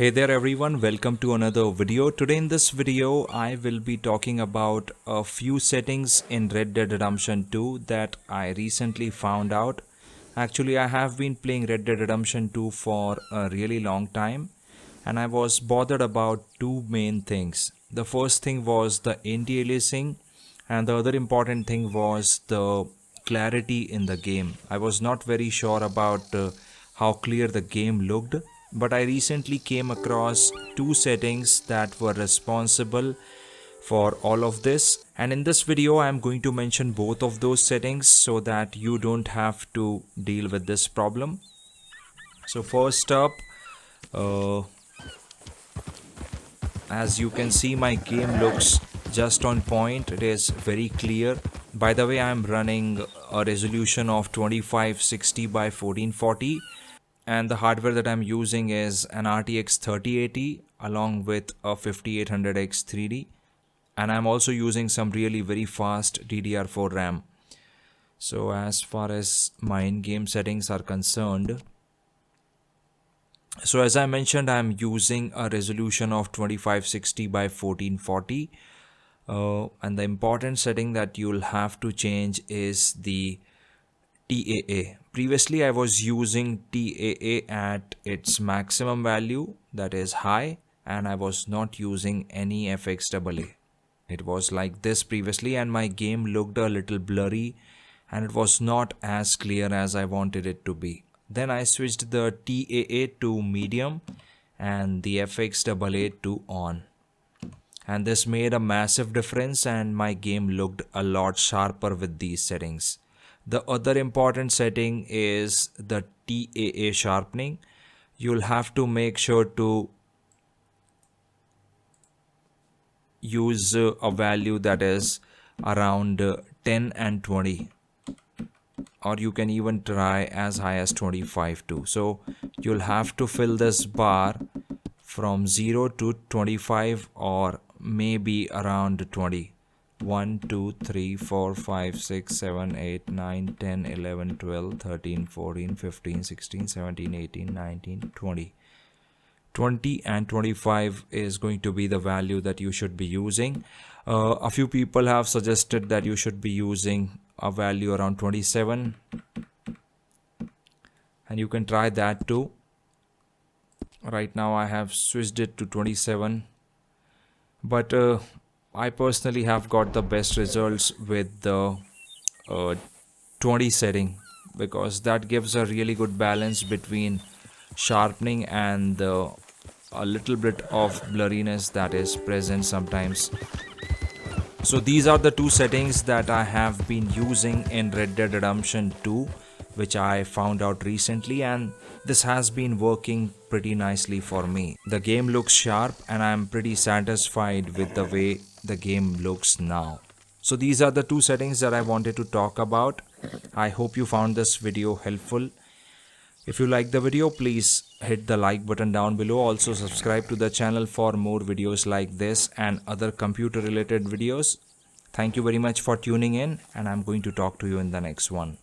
Hey there everyone, welcome to another video. Today in this video I will be talking about a few settings in Red Dead Redemption 2 that I recently found out. Actually, I have been playing Red Dead Redemption 2 for a really long time and I was bothered about two main things. The first thing was the anti-aliasing and the other important thing was the clarity in the game. I was not very sure about how clear the game looked, but I recently came across two settings that were responsible for all of this, and in this video I am going to mention both of those settings so that you don't have to deal with this problem. So first up, as you can see, my game looks just on point. It is very clear. By the way, I am running a resolution of 2560 by 1440 and the hardware that I'm using is an RTX 3080 along with a 5800X 3D, and I'm also using some really very fast DDR4 RAM. So as far as my in-game settings are concerned, so as I mentioned, I'm using a resolution of 2560 by 1440 and the important setting that you'll have to change is the TAA. Previously I was using TAA at its maximum value, that is high, and I was not using any FXAA. It was like this previously and my game looked a little blurry and it was not as clear as I wanted it to be. Then I switched the TAA to medium and the FXAA to on. And this made a massive difference and my game looked a lot sharper with these settings. The other important setting is the TAA sharpening. You'll have to make sure to use a value that is around 10 and 20, or you can even try as high as 25 too. So you'll have to fill this bar from 0 to 25 or maybe around 20. 1, 2, 3, 4, 5, 6, 7, 8, 9, 10, 11, 12, 13, 14, 15, 16, 17, 18, 19, 20. 20 and 25 is going to be the value that you should be using. A few people have suggested that you should be using a value around 27. And you can try that too. Right now I have switched it to 27. But I personally have got the best results with the 20 setting because that gives a really good balance between sharpening and a little bit of blurriness that is present sometimes. So these are the two settings that I have been using in Red Dead Redemption 2, which I found out recently, and this has been working pretty nicely for me. The game looks sharp and I'm pretty satisfied with the way the game looks now. So these are the two settings that I wanted to talk about. I hope you found this video helpful. If you like the video, please hit the like button down below. Also subscribe to the channel for more videos like this and other computer related videos. Thank you very much for tuning in and I'm going to talk to you in the next one.